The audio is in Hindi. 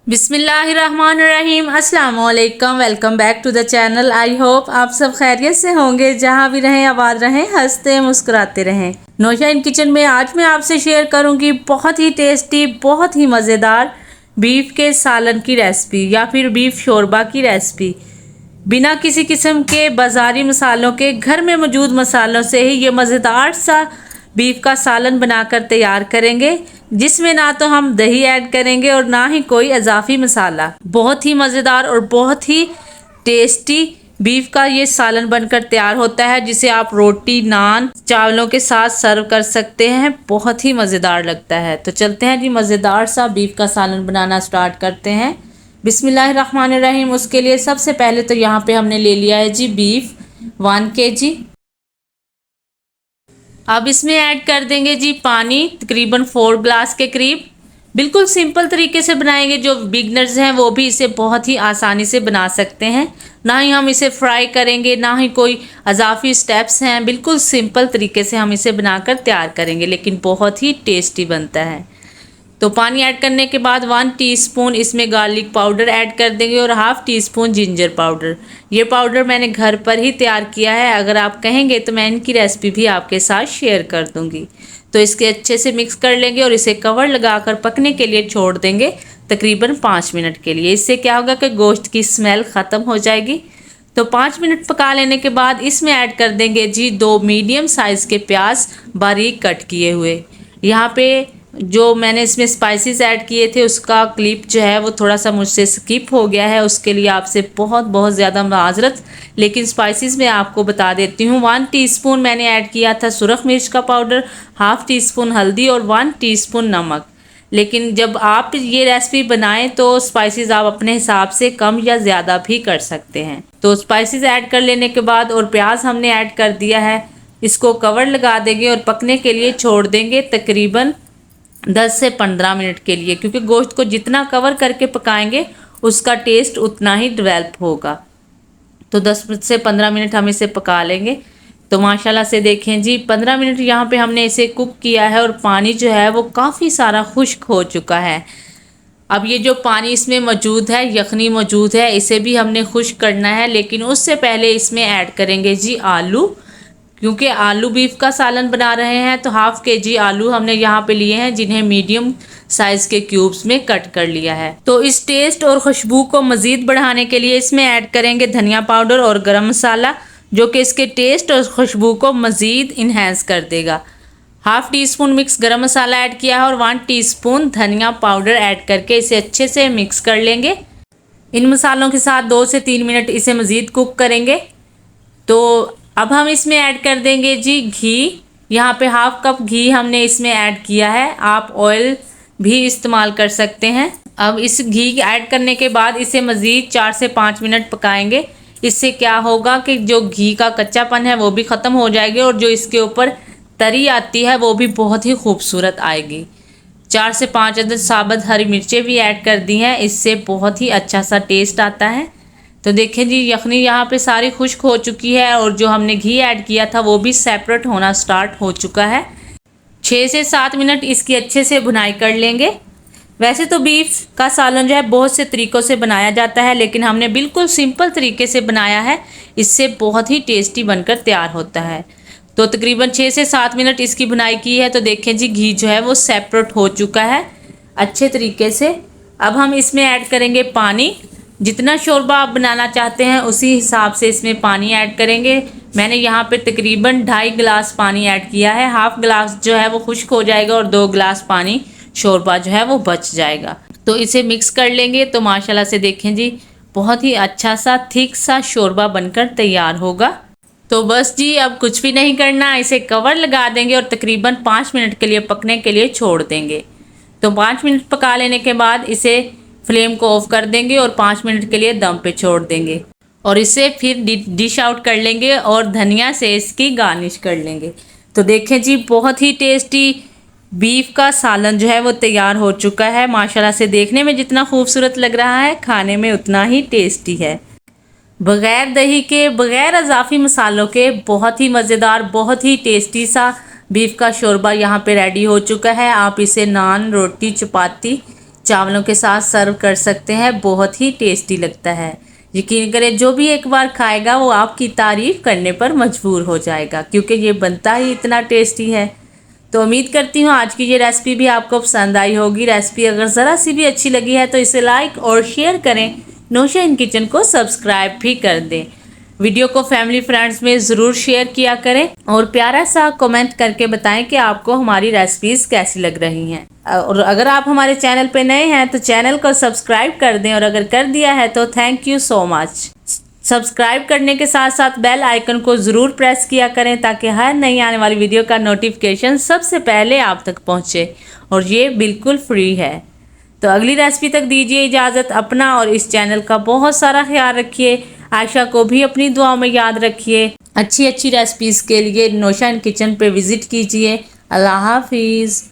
बिस्मिल्लाहिर्रहमानिर्रहीम। अस्सलाम वालेकुम। Welcome back to the channel. I hope आप सब खैरियत से होंगे, जहाँ भी रहें आबाद रहें, हंसते मुस्कुराते रहें। नौशा इन किचन में आज मैं आपसे शेयर करूंगी बहुत ही टेस्टी, बहुत ही मज़ेदार बीफ के सालन की रेसिपी या फिर बीफ शोरबा की रेसिपी। बिना किसी किस्म के बाज़ारी मसालों के, घर में मौजूद मसालों से ही ये मज़ेदार सा बीफ का सालन बनाकर तैयार करेंगे, जिसमें ना तो हम दही ऐड करेंगे और ना ही कोई इजाफी मसाला। बहुत ही मज़ेदार और बहुत ही टेस्टी बीफ का ये सालन बनकर तैयार होता है, जिसे आप रोटी, नान, चावलों के साथ सर्व कर सकते हैं। बहुत ही मज़ेदार लगता है। तो चलते हैं जी, मज़ेदार सा बीफ का सालन बनाना स्टार्ट करते हैं। बिस्मिल्लाहिर्रहमानिर्रहीम। उसके लिए सबसे पहले तो यहाँ पे हमने ले लिया है जी बीफ 1 kg। अब इसमें ऐड कर देंगे जी पानी, तकरीबन 4 ग्लास के करीब। बिल्कुल सिंपल तरीके से बनाएंगे, जो बिगनर्स हैं वो भी इसे बहुत ही आसानी से बना सकते हैं। ना ही हम इसे फ्राई करेंगे, ना ही कोई अजाफी स्टेप्स हैं। बिल्कुल सिंपल तरीके से हम इसे बनाकर तैयार करेंगे, लेकिन बहुत ही टेस्टी बनता है। तो पानी ऐड करने के बाद 1 टीस्पून इसमें गार्लिक पाउडर ऐड कर देंगे और half tea spoon ginger powder. ये पाउडर मैंने घर पर ही तैयार किया है। अगर आप कहेंगे तो मैं इनकी रेसिपी भी आपके साथ शेयर कर दूंगी। तो इसके अच्छे से मिक्स कर लेंगे और इसे कवर लगाकर पकने के लिए छोड़ देंगे तकरीबन 5 मिनट के लिए। इससे क्या होगा कि गोश्त की स्मेल ख़त्म हो जाएगी। तो 5 मिनट पका लेने के बाद इसमें ऐड कर देंगे जी 2 मीडियम साइज़ के प्याज बारीक कट किए हुए। यहाँ पे जो मैंने इसमें स्पाइसेस ऐड किए थे उसका क्लिप जो है वो थोड़ा सा मुझसे स्किप हो गया है, उसके लिए आपसे बहुत बहुत ज़्यादा माजरत। लेकिन स्पाइसेस मैं आपको बता देती हूँ। 1 टीस्पून मैंने ऐड किया था सुरख मिर्च का पाउडर, हाफ़ टी स्पून हल्दी और 1 टीस्पून नमक। लेकिन जब आप ये रेसिपी बनाएं तो स्पाइसेस आप अपने हिसाब से कम या ज़्यादा भी कर सकते हैं। तो स्पाइसेस ऐड कर लेने के बाद और प्याज हमने ऐड कर दिया है, इसको कवर लगा देंगे और पकने के लिए छोड़ देंगे तकरीबन 10 से 15 मिनट के लिए, क्योंकि गोश्त को जितना कवर करके पकाएंगे उसका टेस्ट उतना ही डेवलप होगा। तो 10 से 15 मिनट हम इसे पका लेंगे। तो माशाल्लाह से देखें जी 15 मिनट यहाँ पे हमने इसे कुक किया है और पानी जो है वो काफ़ी सारा खुश्क हो चुका है। अब ये जो पानी इसमें मौजूद है, यखनी मौजूद है, इसे भी हमने खुश्क करना है। लेकिन उससे पहले इसमें ऐड करेंगे जी आलू, क्योंकि आलू बीफ का सालन बना रहे हैं। तो हाफ़ kg आलू हमने यहाँ पे लिए हैं, जिन्हें मीडियम साइज़ के क्यूब्स में कट कर लिया है। तो इस टेस्ट और खुशबू को मज़ीद बढ़ाने के लिए इसमें ऐड करेंगे धनिया पाउडर और गरम मसाला, जो कि इसके टेस्ट और खुशबू को मज़ीद इन्हेंस कर देगा। हाफ़ टी स्पून मिक्स गरम मसाला ऐड किया है और 1 टीस्पून धनिया पाउडर ऐड करके इसे अच्छे से मिक्स कर लेंगे। इन मसालों के साथ 2 से 3 मिनट इसे मज़ीद कुक करेंगे। तो अब हम इसमें ऐड कर देंगे जी घी। यहाँ पे हाफ़ कप घी हमने इसमें ऐड किया है। आप ऑयल भी इस्तेमाल कर सकते हैं। अब इस घी ऐड करने के बाद इसे मज़ीद 4 से 5 मिनट पकाएंगे। इससे क्या होगा कि जो घी का कच्चापन है वो भी ख़त्म हो जाएगी और जो इसके ऊपर तरी आती है वो भी बहुत ही खूबसूरत आएगी। 4 से 5 अदद साबुत हरी मिर्चें भी ऐड कर दी हैं, इससे बहुत ही अच्छा सा टेस्ट आता है। तो देखें जी यखनी यहाँ पे सारी खुश्क हो चुकी है और जो हमने घी ऐड किया था वो भी सेपरेट होना स्टार्ट हो चुका है। 6 से 7 मिनट इसकी अच्छे से भुनाई कर लेंगे। वैसे तो बीफ का सालन जो है बहुत से तरीक़ों से बनाया जाता है, लेकिन हमने बिल्कुल सिंपल तरीके से बनाया है, इससे बहुत ही टेस्टी बनकर तैयार होता है। तो तकरीबन 6 से 7 मिनट इसकी भुनाई की है। तो देखें जी घी जो है वो सेपरेट हो चुका है अच्छे तरीके से। अब हम इसमें ऐड करेंगे पानी। जितना शोरबा आप बनाना चाहते हैं उसी हिसाब से इसमें पानी ऐड करेंगे। मैंने यहाँ पे तकरीबन 2.5 गिलास पानी ऐड किया है। हाफ़ गिलास जो है वो खुश्क हो जाएगा और 2 गिलास पानी शोरबा जो है वो बच जाएगा। तो इसे मिक्स कर लेंगे। तो माशाल्लाह से देखें जी बहुत ही अच्छा सा थिक सा शोरबा बनकर तैयार होगा। तो बस जी अब कुछ भी नहीं करना, इसे कवर लगा देंगे और तकरीबन 5 मिनट के लिए पकने के लिए छोड़ देंगे। तो 5 मिनट पका लेने के बाद इसे फ्लेम को ऑफ कर देंगे और 5 मिनट के लिए दम पे छोड़ देंगे और इसे फिर डिश आउट कर लेंगे और धनिया से इसकी गार्निश कर लेंगे। तो देखें जी बहुत ही टेस्टी बीफ का सालन जो है वो तैयार हो चुका है। माशाल्लाह से देखने में जितना खूबसूरत लग रहा है, खाने में उतना ही टेस्टी है। बग़ैर दही के, बग़ैर अजाफी मसालों के बहुत ही मज़ेदार, बहुत ही टेस्टी सा बीफ का शोरबा यहाँ पे रेडी हो चुका है। आप इसे नान, रोटी, चपाती चावलों के साथ सर्व कर सकते हैं। बहुत ही टेस्टी लगता है। यकीन करें, जो भी एक बार खाएगा वो आपकी तारीफ करने पर मजबूर हो जाएगा, क्योंकि ये बनता ही इतना टेस्टी है। तो उम्मीद करती हूँ आज की ये रेसिपी भी आपको पसंद आई होगी। रेसिपी अगर ज़रा सी भी अच्छी लगी है तो इसे लाइक और शेयर करें। नौशा इन किचन को सब्सक्राइब भी कर दें। वीडियो को फैमिली फ्रेंड्स में ज़रूर शेयर किया करें और प्यारा सा कमेंट करके बताएं कि आपको हमारी रेसिपीज़ कैसी लग रही हैं। और अगर आप हमारे चैनल पे नए हैं तो चैनल को सब्सक्राइब कर दें, और अगर कर दिया है तो thank you so much. Subscribe करने के साथ साथ बेल आइकन को ज़रूर प्रेस किया करें ताकि हर नई आने वाली वीडियो का नोटिफिकेशन सबसे पहले आप तक पहुंचे, और ये बिल्कुल फ्री है। तो अगली रेसिपी तक दीजिए इजाज़त। अपना और इस चैनल का बहुत सारा ख्याल रखिए। आयशा को भी अपनी दुआओं में याद रखिए। अच्छी अच्छी रेसिपीज़ के लिए नौशा इन किचन पे विज़िट कीजिए। अल्लाह हाफिज़।